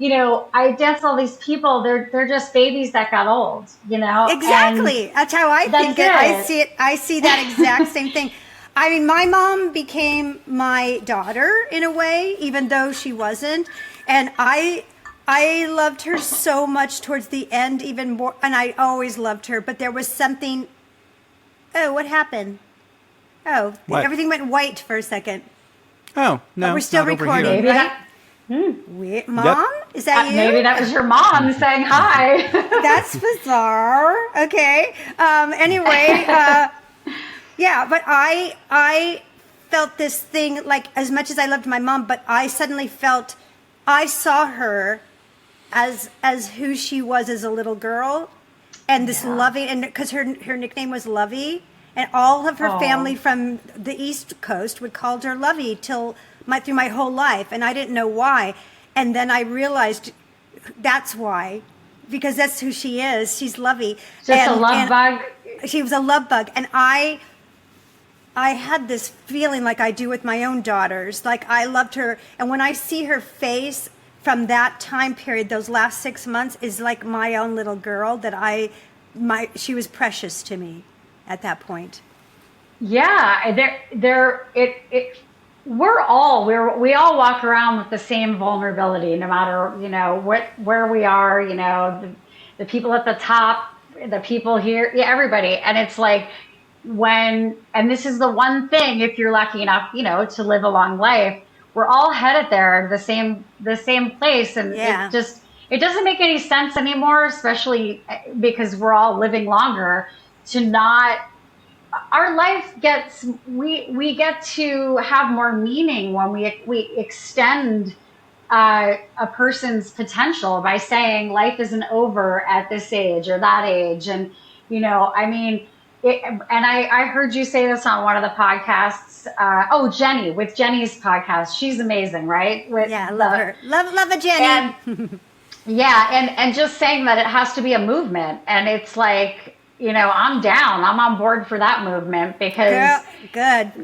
I dance with all these people. They're just babies that got old, Exactly. And that's how I think it. I see that exact same thing. I mean, my mom became my daughter in a way, even though she wasn't. And I loved her so much towards the end, even more. And I always loved her. But there was something. Oh, what happened? Oh, What? Everything went white for a second. Oh, no. But we're still not over recording, here. Maybe right? Mom? Is that you? maybe that was your mom saying hi. That's bizarre. Okay. Anyway, yeah, but I felt this thing, like, as much as I loved my mom, but I suddenly felt I saw her as who she was as a little girl, and this loving, and because her nickname was Lovey, and all of her family from the East Coast would call her Lovey through my whole life, and I didn't know why. And then I realized that's why, because that's who she is. She's Lovey. Just a love bug. She was a love bug, and I had this feeling like I do with my own daughters. Like, I loved her, and when I see her face from that time period, those last 6 months, is like my own little girl that she was precious to me at that point. Yeah, we all walk around with the same vulnerability, no matter where we are. The people at the top, the people here, everybody, and it's like and this is the one thing, if you're lucky enough, to live a long life, we're all headed there, the same place, and it doesn't make any sense anymore, especially because we're all living longer, our life we get to have more meaning when we extend a person's potential by saying life isn't over at this age or that age. And, I heard you say this on one of the podcasts. Jenny, with Jenny's podcast. She's amazing, right? I love her. Love a Jenny. And just saying that it has to be a movement. And it's like, I'm down. I'm on board for that movement, because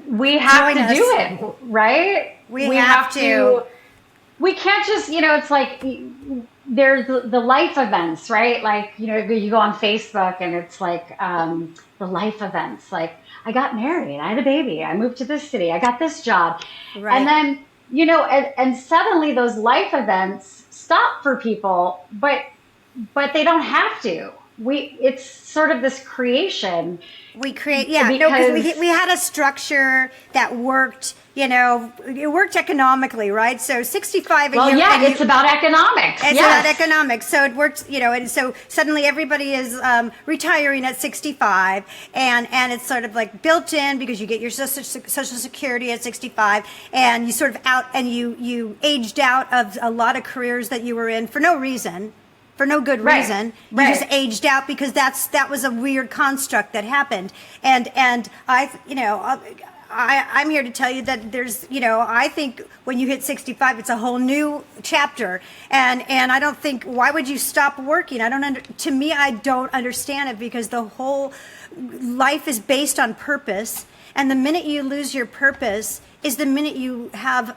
we have to do it, right? We have to. We can't just, it's like there's the life events, right? Like, you go on Facebook and it's like the life events. Like, I got married, I had a baby, I moved to this city, I got this job. Right. And then, and suddenly those life events stop for people, but they don't have to. It's sort of this creation. We create, because we had a structure that worked, it worked economically, right? So 65 a year. Well, it's about economics. It's about economics. So it works, and so suddenly everybody is retiring at 65, and it's sort of like built in, because you get your social security at 65, and you sort of you aged out of a lot of careers that you were in for no reason. For no good reason. You just aged out because that was a weird construct that happened. And I'm here to tell you that there's, I think when you hit 65, it's a whole new chapter. And I don't think, why would you stop working? To me, I don't understand it, because the whole life is based on purpose. And the minute you lose your purpose is the minute you have,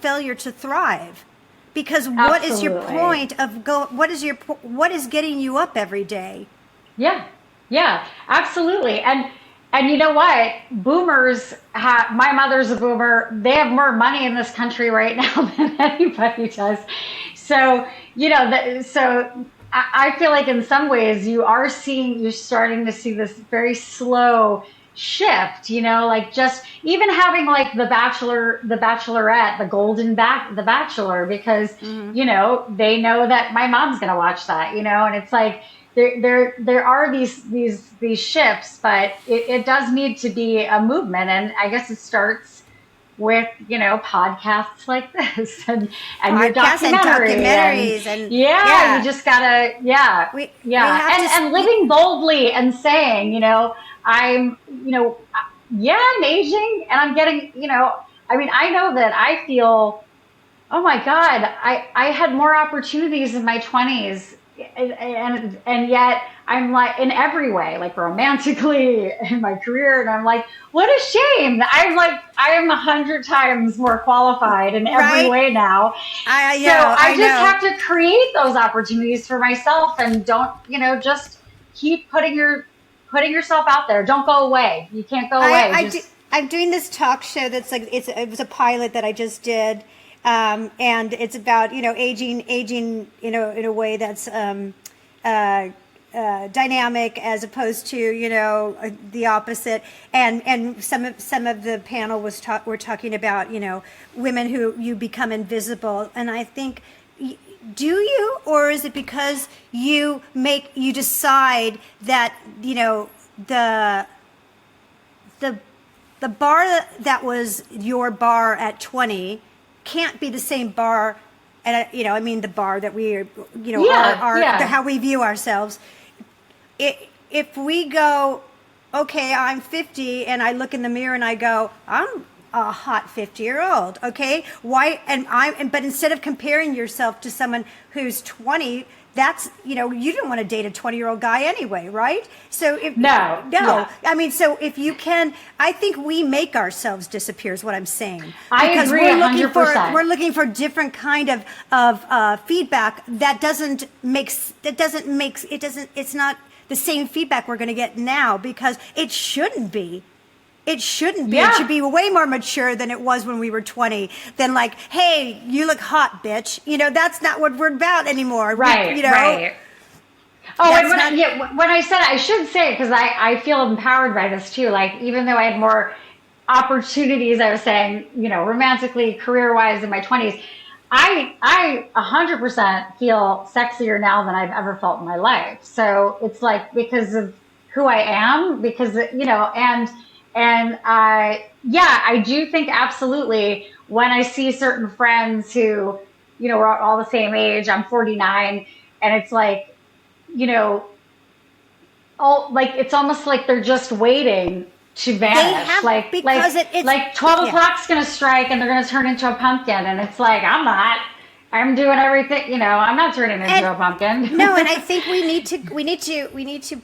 failure to thrive. Because what is your point of what is getting you up every day? Yeah, absolutely. And you know what? Boomers my mother's a boomer. They have more money in this country right now than anybody does. So, I feel like in some ways you're starting to see this very slow shift, like just even having like The Bachelorette, The Bachelor, because, they know that my mom's going to watch that, and it's like, there are these shifts, but it does need to be a movement. And I guess it starts with, podcasts like this and your documentaries. And you just gotta, and living boldly and saying, I'm aging and I'm getting, I know that I feel, oh my God, I had more opportunities in my 20s. And yet I'm like, in every way, like romantically, in my career, and I'm like, what a shame. I am 100 times more qualified in every way now. I just have to create those opportunities for myself, and don't, just keep putting yourself out there. Don't go away. You can't go away. I'm doing this talk show that's like, it was a pilot that I just did. And it's about, aging, in a way that's, dynamic, as opposed to, the opposite. And some of the panel were talking about, women who you become invisible. And I think, do you, or is it because you decide that, the bar that was your bar at 20 can't be the same bar, and the bar that we are, how we view ourselves. If we go, okay, I'm 50, and I look in the mirror and I go, I'm a hot 50-year-old, okay? Why? But instead of comparing yourself to someone who's 20, that's, you don't want to date a 20-year-old guy anyway, right? So No. Yeah. I mean, so if you can, I think we make ourselves disappear is what I'm saying. I agree 100%. We're looking for different kind of feedback it's not the same feedback we're going to get now, because it shouldn't be. It shouldn't be. Yeah. It should be way more mature than it was when we were 20. Than like, hey, you look hot, bitch. That's not what we're about anymore. Right. Right. Oh, and when I said, I should say, because I feel empowered by this too. Like, even though I had more opportunities, I was saying, romantically, career-wise in my 20s, I 100% feel sexier now than I've ever felt in my life. So it's like, because of who I am, because, and I do think absolutely, when I see certain friends who, we're all the same age, I'm 49, and it's like, it's almost like they're just waiting to vanish. It's 12 o'clock's going to strike and they're going to turn into a pumpkin. And it's like, I'm doing everything, I'm not turning into a pumpkin. No, and I think we need to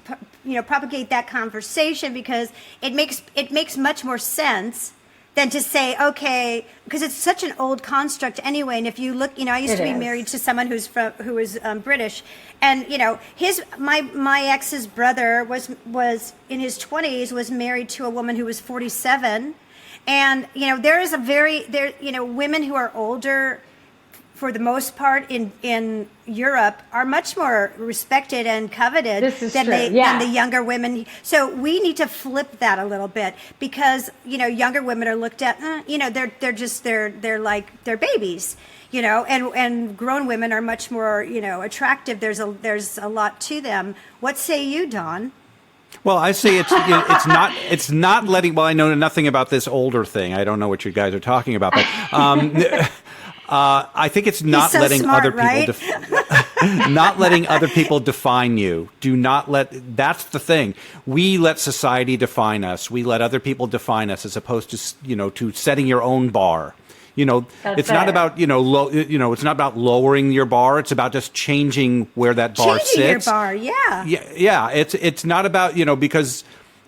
propagate that conversation, because it makes much more sense than to say, okay, because it's such an old construct anyway. And if you look, I used to be married to someone who was British, and my ex's brother was in his 20s, was married to a woman who was 47, and there is women who are older, for the most part in Europe, are much more respected and coveted than the younger women. So we need to flip that a little bit, because younger women are looked at, they're like they're babies, and grown women are much more attractive. There's a lot to them. What say you, Don? Well, I say it's not letting. Well, I know nothing about this older thing. I don't know what you guys are talking about, but. I think it's not so letting smart, other people right? not letting other people define you. Do not let. That's the thing. We let society define us. We let other people define us, as opposed to to setting your own bar. It's not about it's not about lowering your bar. It's about just changing where that bar sits. Changing your bar, yeah. Yeah. It's not about because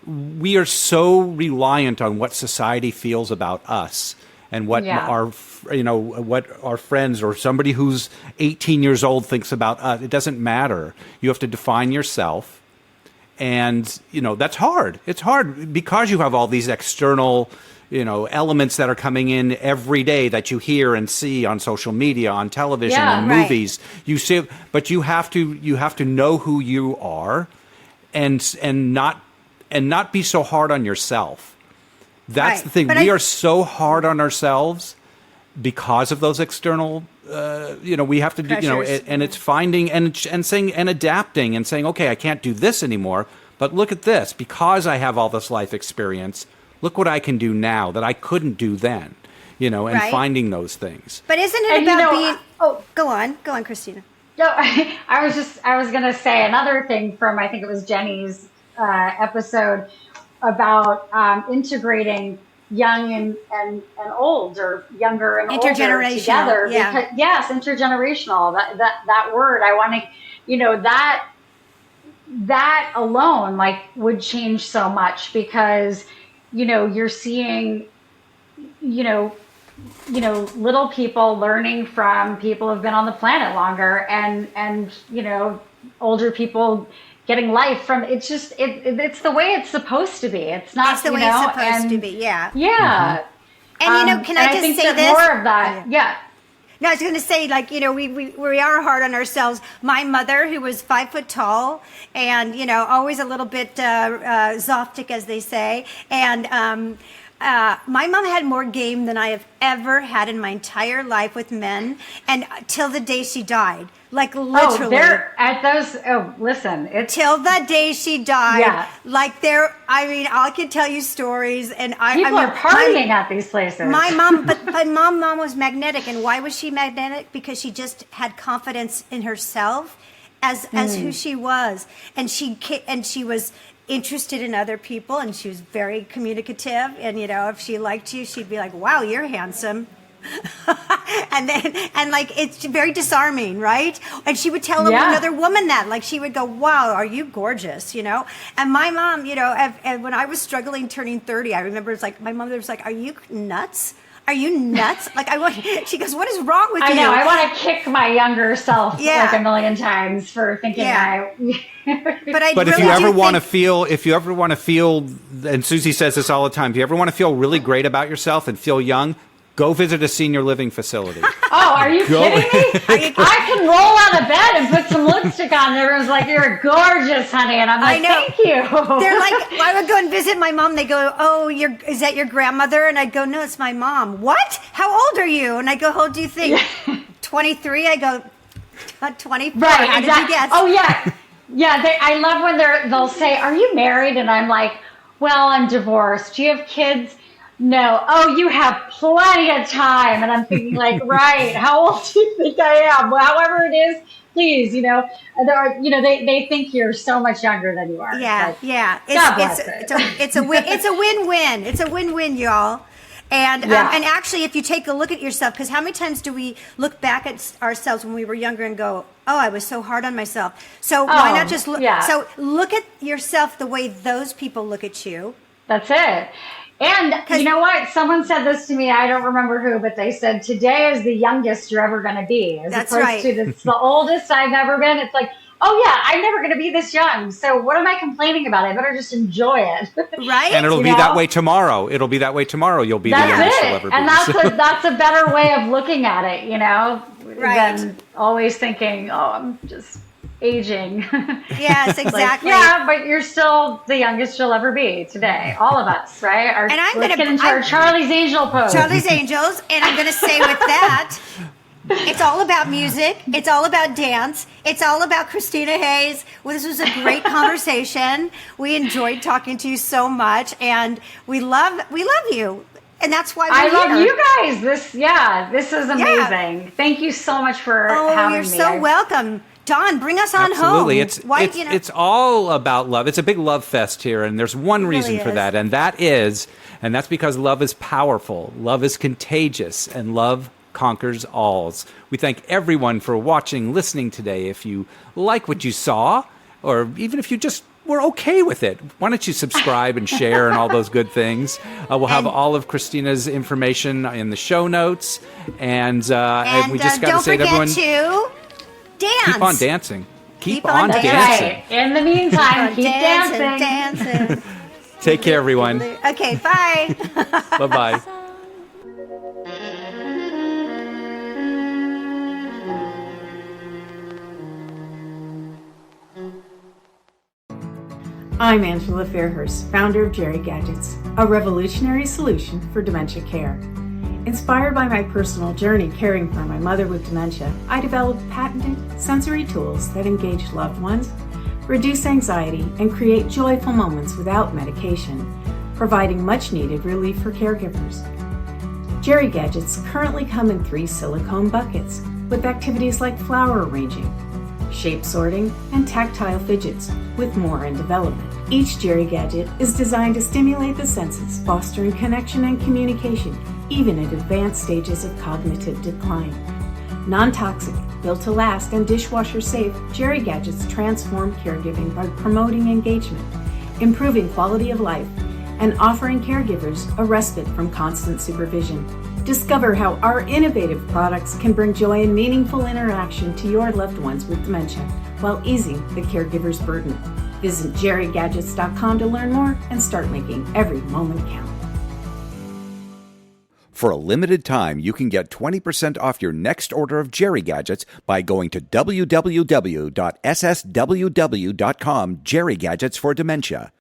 we are so reliant on what society feels about us and what what our friends or somebody who's 18 years old thinks about us. It doesn't matter. You have to define yourself, and that's hard. It's hard because you have all these external elements that are coming in every day that you hear and see on social media, on television, and movies. You see, but you have to know who you are, and not be so hard on yourself. That's the thing. We are so hard on ourselves because of those external. We have to do. And it's finding and saying and adapting and saying, okay, I can't do this anymore, but look at this because I have all this life experience. Look what I can do now that I couldn't do then, and finding those things. But isn't it about being? Oh, go on, Kristina. No, I was going to say another thing from I think it was Jenny's episode about integrating young and old, or younger and older together. Yeah. Because, yes, intergenerational. That word. I want to, that alone would change so much because. You're seeing, little people learning from people who've been on the planet longer, and older people getting life from. It's just it's the way it's supposed to be. It's not it's the way it's supposed to be. Yeah. Yeah. Mm-hmm. And can I just say this? More of that. Yeah. No, I was going to say, we are hard on ourselves. My mother, who was 5 foot tall and, always a little bit zoftic, as they say. And my mom had more game than I have ever had in my entire life with men, and till the day she died. Literally. Listen. Till the day she died. Yeah. I could tell you stories, and people are partying at these places. My mom, but mom was magnetic, and why was she magnetic? Because she just had confidence in herself as who she was, and she was interested in other people, and she was very communicative, and if she liked you, she'd be like, "Wow, you're handsome." and it's very disarming, right? And she would tell another woman that, she would go, "Wow, are you gorgeous?" And my mom, and when I was struggling turning 30, I remember my mother was like, "Are you nuts? Are you nuts?" She goes, "What is wrong with you?" I know. I want to kick my younger self a million times for thinking But if you ever want to feel, and Suzy says this all the time, if you ever want to feel really great about yourself and feel young, go visit a senior living facility. Oh, are you kidding me? I can roll out of bed and put some lipstick on, and everyone's like, "You're gorgeous, honey," and I'm like, "Thank you." They're like, I would go and visit my mom. They go, "Oh, is that your grandmother?" And I'd go, "No, it's my mom." "What? How old are you?" And I go, "How old do you think?" 23. I go, 24. Right, How did you guess? Oh, yeah. Yeah, I love when they'll say, "Are you married?" And I'm like, "Well, I'm divorced." "Do you have kids?" "No." "Oh, you have plenty of time." And I'm thinking right, how old do you think I am? Well, however it is, please, they think you're so much younger than you are. Yeah, yeah. It's a win-win. It's a win-win, y'all. And actually, if you take a look at yourself, because how many times do we look back at ourselves when we were younger and go, "Oh, I was so hard on myself." So why not just look? Yeah. So look at yourself the way those people look at you. That's it. And you know what? Someone said this to me. I don't remember who, but they said, "Today is the youngest you're ever going to be." That's right. To it's the oldest I've ever been. It's like, oh yeah, I'm never going to be this young. So what am I complaining about? I better just enjoy it. Right. And it'll be that way tomorrow. You'll be the youngest you'll ever be. And that's a better way of looking at it, than always thinking, "Oh, I'm just aging." Yes, exactly. But you're still the youngest you'll ever be today. All of us, right? Let's get into our Charlie's Angel pose. Charlie's Angels. And I'm going to say with that, it's all about music. It's all about dance. It's all about Kristina Hayes. Well, this was a great conversation. We enjoyed talking to you so much, and we love you. And that's why I we're love here. you guys. This is amazing. Thank you so much for having you're me. so welcome. Don, bring us on Absolutely. home. It's all about love. It's a big love fest here, and there's one reason really for is. that, and that's because love is powerful, love is contagious, and love conquers alls. We thank everyone for watching, listening today. If you like what you saw, or even if you just were okay with it, why don't you subscribe and share and all those good things? We'll have all of Kristina's information in the show notes, and we just got to say to everyone, don't forget to dance. keep on dancing. Keep on on dancing. dancing. Right. In the meantime, keep dancing. Dancing. Take care, everyone. Okay, bye. Bye-bye. I'm Angela Fairhurst, founder of Jerry Gadgets, a revolutionary solution for dementia care. Inspired by my personal journey caring for my mother with dementia, I developed patented sensory tools that engage loved ones, reduce anxiety, and create joyful moments without medication, providing much-needed relief for caregivers. Jerry Gadgets currently come in 3 silicone buckets with activities like flower arranging, shape sorting, and tactile fidgets, with more in development. Each Jerry Gadget is designed to stimulate the senses, fostering connection and communication, even at advanced stages of cognitive decline. Non-toxic, built to last, and dishwasher safe, Jerry Gadgets transform caregiving by promoting engagement, improving quality of life, and offering caregivers a respite from constant supervision. Discover how our innovative products can bring joy and meaningful interaction to your loved ones with dementia while easing the caregiver's burden. Visit jerrygadgets.com to learn more and start making every moment count. For a limited time, you can get 20% off your next order of Jerry Gadgets by going to www.ssww.com, Jerry Gadgets for Dementia.